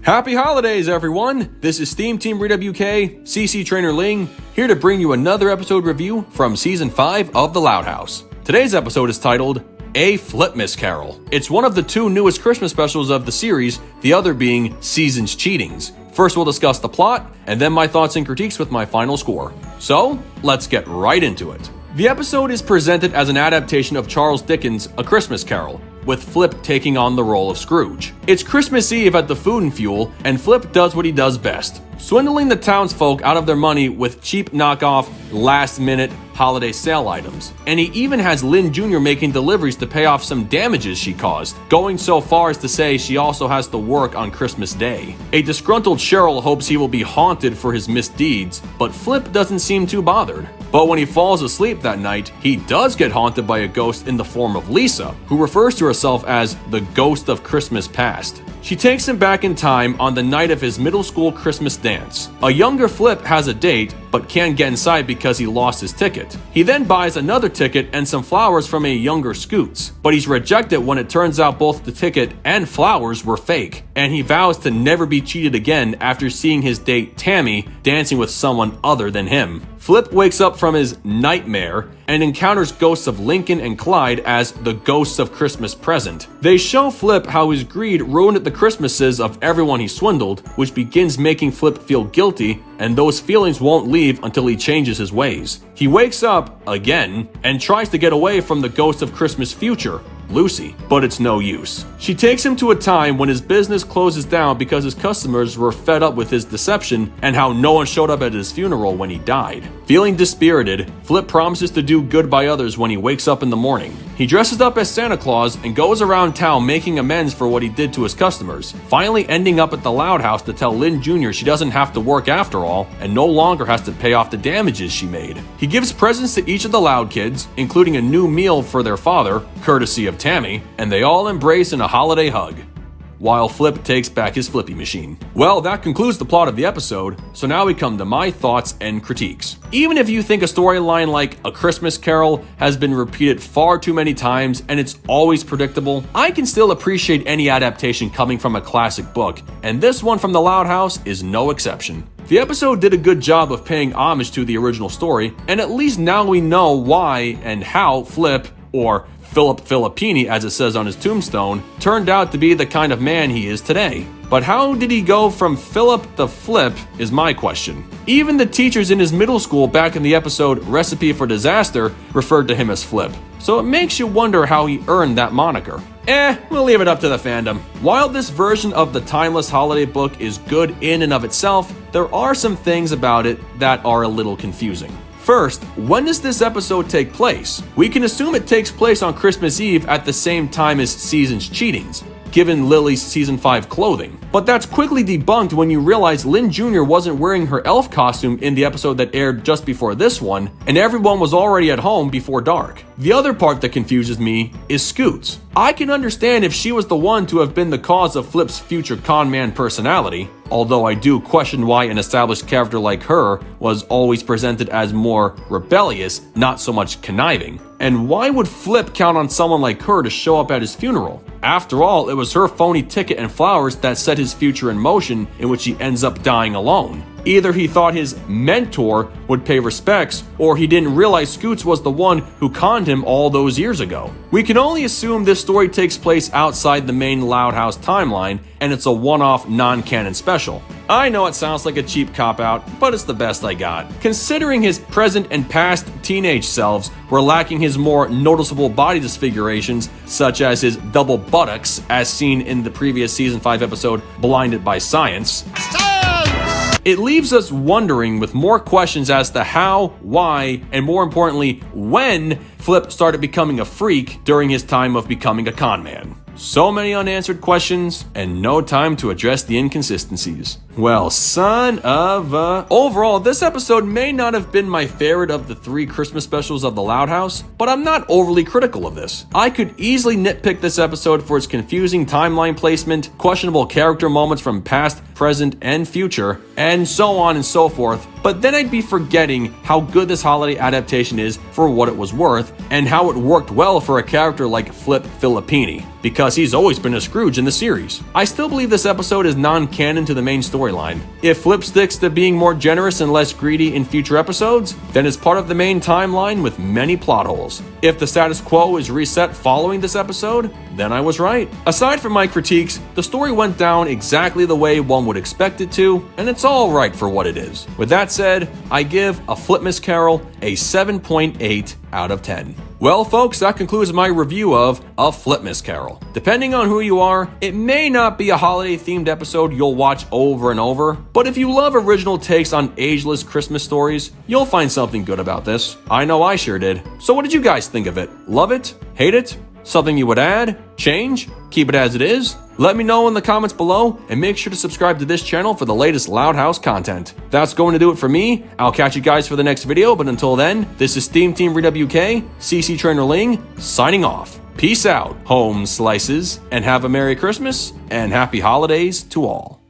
Happy holidays, everyone! This is SteamTeamRedubUK, CC Trainor-Ling, here to bring you another episode review from Season 5 of The Loud House. Today's episode is titled, A Flipmas Carol. It's one of the two newest Christmas specials of the series, the other being Season's Cheatings. First we'll discuss the plot, and then my thoughts and critiques with my final score. So, let's get right into it. The episode is presented as an adaptation of Charles Dickens' A Christmas Carol, with Flip taking on the role of Scrooge. It's Christmas Eve at the Food and Fuel, and Flip does what he does best, swindling the townsfolk out of their money with cheap knockoff, last-minute holiday sale items. And he even has Lynn Jr. making deliveries to pay off some damages she caused, going so far as to say she also has to work on Christmas Day. A disgruntled Cheryl hopes he will be haunted for his misdeeds, but Flip doesn't seem too bothered. But when he falls asleep that night, he does get haunted by a ghost in the form of Lisa, who refers to herself as the Ghost of Christmas Past. She takes him back in time on the night of his middle school Christmas dance. A younger Flip has a date, but can't get inside because he lost his ticket. He then buys another ticket and some flowers from a younger Scoots, but he's rejected when it turns out both the ticket and flowers were fake, and he vows to never be cheated again after seeing his date Tammy dancing with someone other than him. Flip wakes up from his nightmare and encounters ghosts of Lincoln and Clyde as the Ghosts of Christmas Present. They show Flip how his greed ruined the Christmases of everyone he swindled, which begins making Flip feel guilty, and those feelings won't leave until he changes his ways. He wakes up, again, and tries to get away from the Ghost of Christmas Future, Lucy, but it's no use. She takes him to a time when his business closes down because his customers were fed up with his deception and how no one showed up at his funeral when he died. Feeling dispirited, Flip promises to do good by others when he wakes up in the morning. He dresses up as Santa Claus and goes around town making amends for what he did to his customers, finally ending up at the Loud House to tell Lynn Jr. she doesn't have to work after all and no longer has to pay off the damages she made. He gives presents to each of the Loud kids, including a new meal for their father, courtesy of Tammy, and they all embrace in a holiday hug, while Flip takes back his flippy machine. Well, that concludes the plot of the episode, so now we come to my thoughts and critiques. Even if you think a storyline like A Christmas Carol has been repeated far too many times and it's always predictable, I can still appreciate any adaptation coming from a classic book, and this one from the Loud House is no exception. The episode did a good job of paying homage to the original story, and at least now we know why and how Flip, or Philip Filippini as it says on his tombstone, turned out to be the kind of man he is today. But how did he go from Philip the Flip is my question. Even the teachers in his middle school back in the episode Recipe for Disaster referred to him as Flip, so it makes you wonder how he earned that moniker. We'll leave it up to the fandom. While this version of the timeless holiday book is good in and of itself, there are some things about it that are a little confusing. First, when does this episode take place? We can assume it takes place on Christmas Eve at the same time as Season's Cheatings, given Lily's Season 5 clothing. But that's quickly debunked when you realize Lynn Jr. wasn't wearing her elf costume in the episode that aired just before this one, and everyone was already at home before dark. The other part that confuses me is Scoots. I can understand if she was the one to have been the cause of Flip's future con-man personality, although I do question why an established character like her was always presented as more rebellious, not so much conniving. And why would Flip count on someone like her to show up at his funeral? After all, it was her phony ticket and flowers that set his future in motion, in which he ends up dying alone. Either he thought his mentor would pay respects, or he didn't realize Scoots was the one who conned him all those years ago. We can only assume this story takes place outside the main Loud House timeline, and it's a one-off non-canon special. I know it sounds like a cheap cop-out, but it's the best I got. Considering his present and past teenage selves were lacking his more noticeable body disfigurations, such as his double buttocks, as seen in the previous Season 5 episode Blinded by Science. It leaves us wondering with more questions as to how, why, and more importantly, when Flip started becoming a freak during his time of becoming a con man. So many unanswered questions, and no time to address the inconsistencies. Well, son of a... Overall, this episode may not have been my favorite of the 3 Christmas specials of the Loud House, but I'm not overly critical of this. I could easily nitpick this episode for its confusing timeline placement, questionable character moments from past, present, and future, and so on and so forth, but then I'd be forgetting how good this holiday adaptation is for what it was worth, and how it worked well for a character like Flip Filippini, because he's always been a Scrooge in the series. I still believe this episode is non-canon to the main storyline. If Flip sticks to being more generous and less greedy in future episodes, then it's part of the main timeline with many plot holes. If the status quo is reset following this episode, then I was right. Aside from my critiques, the story went down exactly the way one would expect it to, and it's all right for what it is. With that said, I give A Flipmas Carol a 7.8 out of 10. Well, folks, that concludes my review of A Flipmas Carol. Depending on who you are, it may not be a holiday-themed episode you'll watch over and over, but if you love original takes on ageless Christmas stories, you'll find something good about this. I know I sure did. So what did you guys think of it? Love it? Hate it? Something you would add? Change? Keep it as it is? Let me know in the comments below, and make sure to subscribe to this channel for the latest Loud House content. That's going to do it for me. I'll catch you guys for the next video, but until then, this is SteamTeamRedubUK, CC Trainor-Ling, signing off. Peace out, home slices, and have a Merry Christmas and Happy Holidays to all.